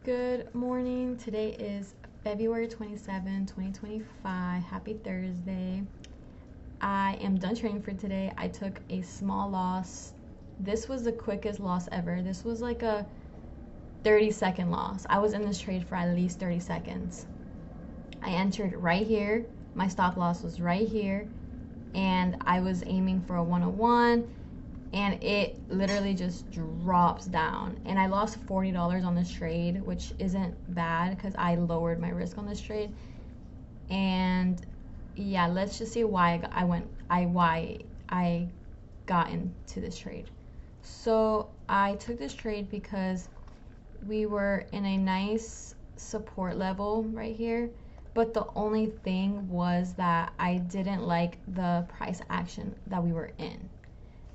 Good morning. Today is February 27, 2025. Happy Thursday. I am done trading for today. I took a small loss. This was the quickest loss ever. This was like a 30-second loss. I was in this trade for at least 30 seconds. I entered right here. My stop loss was right here. And I was aiming for a 101. And it literally just drops down, and I lost $40 on this trade, which isn't bad because I lowered my risk on this trade. And yeah, let's just see why I got into this trade. So I took this trade because we were in a nice support level right here, but the only thing was that I didn't like the price action that we were in.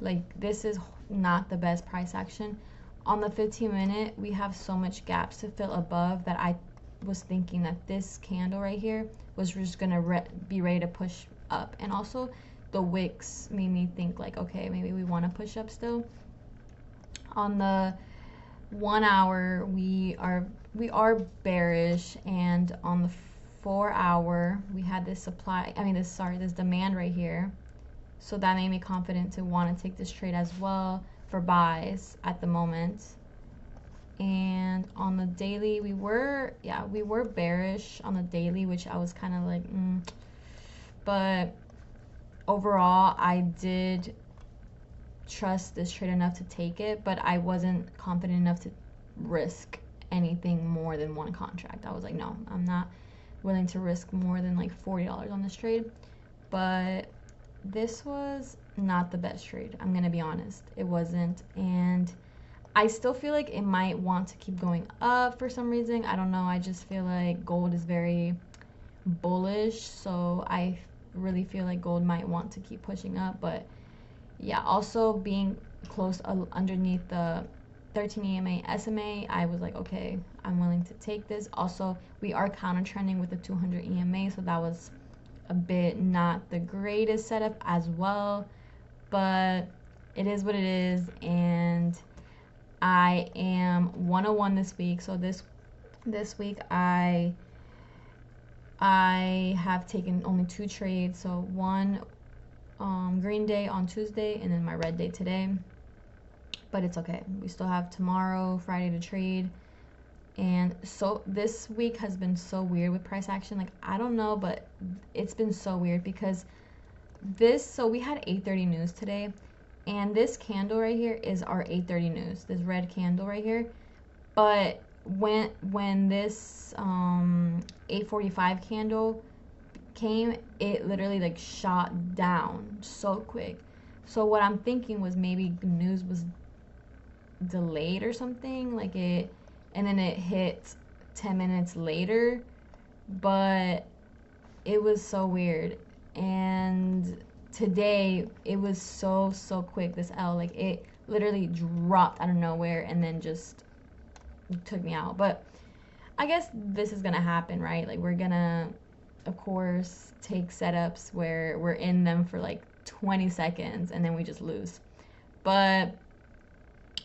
Like, this is not the best price action. On the 15-minute, we have so much gaps to fill above that I was thinking that this candle right here was just gonna be ready to push up. And also the wicks made me think like, okay, maybe we want to push up still. On the 1 hour, we are bearish, and on the 4 hour, we had this this demand right here. So that made me confident to want to take this trade as well for buys at the moment. And on the daily, we were bearish on the daily, which I was kind of like, But overall, I did trust this trade enough to take it, but I wasn't confident enough to risk anything more than one contract. I was like, no, I'm not willing to risk more than like $40 on this trade. But this was not the best trade. I'm gonna be honest. It wasn't, and I still feel like it might want to keep going up for some reason. I don't know. I just feel like gold is very bullish, so I really feel like gold might want to keep pushing up. But yeah, also being close underneath the 13 EMA SMA, I was like, okay, I'm willing to take this. Also, we are counter trending with the 200 EMA, so that was a bit not the greatest setup as well, but it is what it is. And I am 101 this week. So this week I have taken only 2 trades. So one green day on Tuesday, and then my red day today. But it's okay. We still have tomorrow, Friday to trade. And so this week has been so weird with price action. Like, I don't know, but it's been so weird because so we had 8:30 news today, and this candle right here is our 8:30 news, this red candle right here. But when this 8:45 candle came, it literally like shot down so quick. So what I'm thinking was maybe news was delayed or something, like it, and then it hit 10 minutes later. But it was so weird. And today it was so quick, this L, like it literally dropped out of nowhere and then just took me out. But I guess this is gonna happen, right? Like, we're gonna, of course, take setups where we're in them for like 20 seconds and then we just lose. But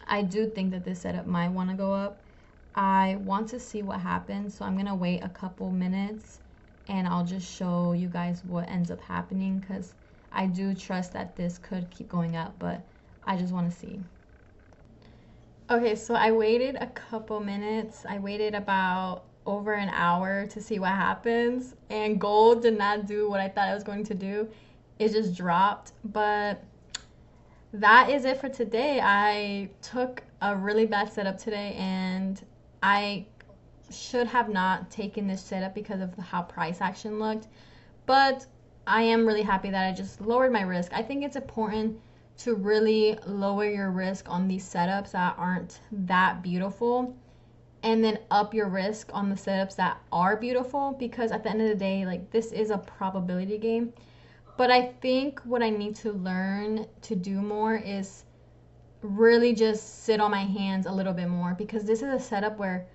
I do think that this setup might want to go up. I want to see what happens, so I'm gonna wait a couple minutes and I'll just show you guys what ends up happening, because I do trust that this could keep going up, but I just want to see. Okay, so I waited a couple minutes. I waited about over an hour to see what happens, and gold did not do what I thought it was going to do. It just dropped. But that is it for today. I took a really bad setup today, and I should have not taken this setup because of how price action looked. But I am really happy that I just lowered my risk. I think it's important to really lower your risk on these setups that aren't that beautiful, and then up your risk on the setups that are beautiful, because at the end of the day, like, this is a probability game. But I think what I need to learn to do more is really just sit on my hands a little bit more, because this is a setup where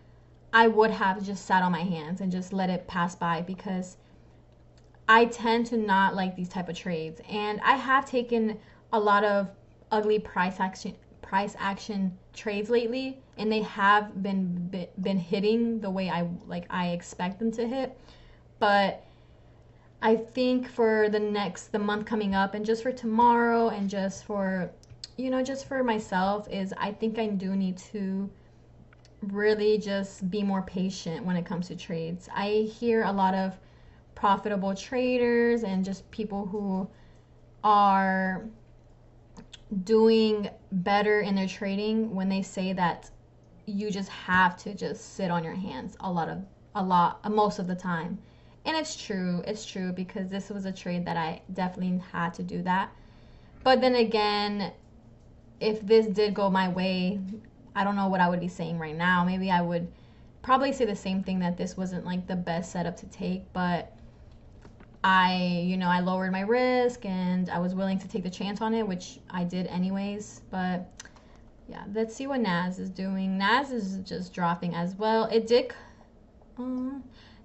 I would have just sat on my hands and just let it pass by, because I tend to not like these type of trades. And I have taken a lot of ugly price price action trades lately, and they have been hitting the way I expect them to hit. But I think for the month coming up, and just for tomorrow, and just for, just for myself, is I think I do need to really just be more patient when it comes to trades. I hear a lot of profitable traders and just people who are doing better in their trading when they say that you just have to just sit on your hands most of the time. And it's true because this was a trade that I definitely had to do that. But then again, if this did go my way, I don't know what I would be saying right now. Maybe I would probably say the same thing, that this wasn't like the best setup to take, but I lowered my risk and I was willing to take the chance on it, which I did anyways. But yeah, let's see what NAS is doing. NAS is just dropping as well.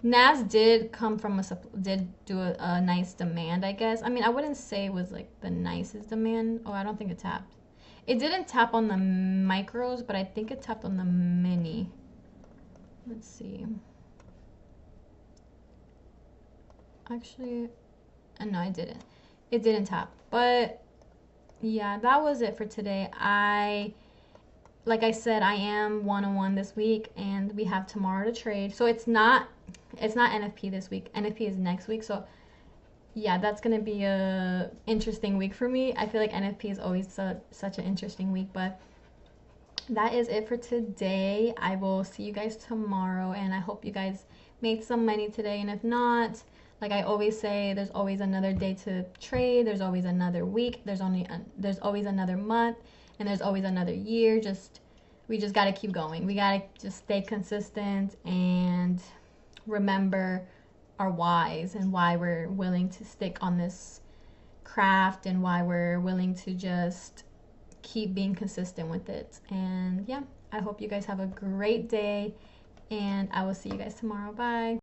NAS did come from did do a nice demand, I guess. I mean, I wouldn't say it was like the nicest demand. Oh, I don't think it tapped. It didn't tap on the micros, but I think it tapped on the mini. Let's see. Actually, no, it didn't. It didn't tap. But yeah, that was it for today. Like I said, I am 1-on-1 this week, and we have tomorrow to trade. So it's not NFP this week. NFP is next week. So yeah, that's gonna be a interesting week for me. I feel like NFP is always such an interesting week. But that is it for today. I will see you guys tomorrow, and I hope you guys made some money today. And if not, like I always say, there's always another day to trade. There's always another week. There's always another month, and there's always another year. We just got to keep going. We got to just stay consistent and remember our whys and why we're willing to stick on this craft and why we're willing to just keep being consistent with it. And yeah, I hope you guys have a great day, and I will see you guys tomorrow. Bye.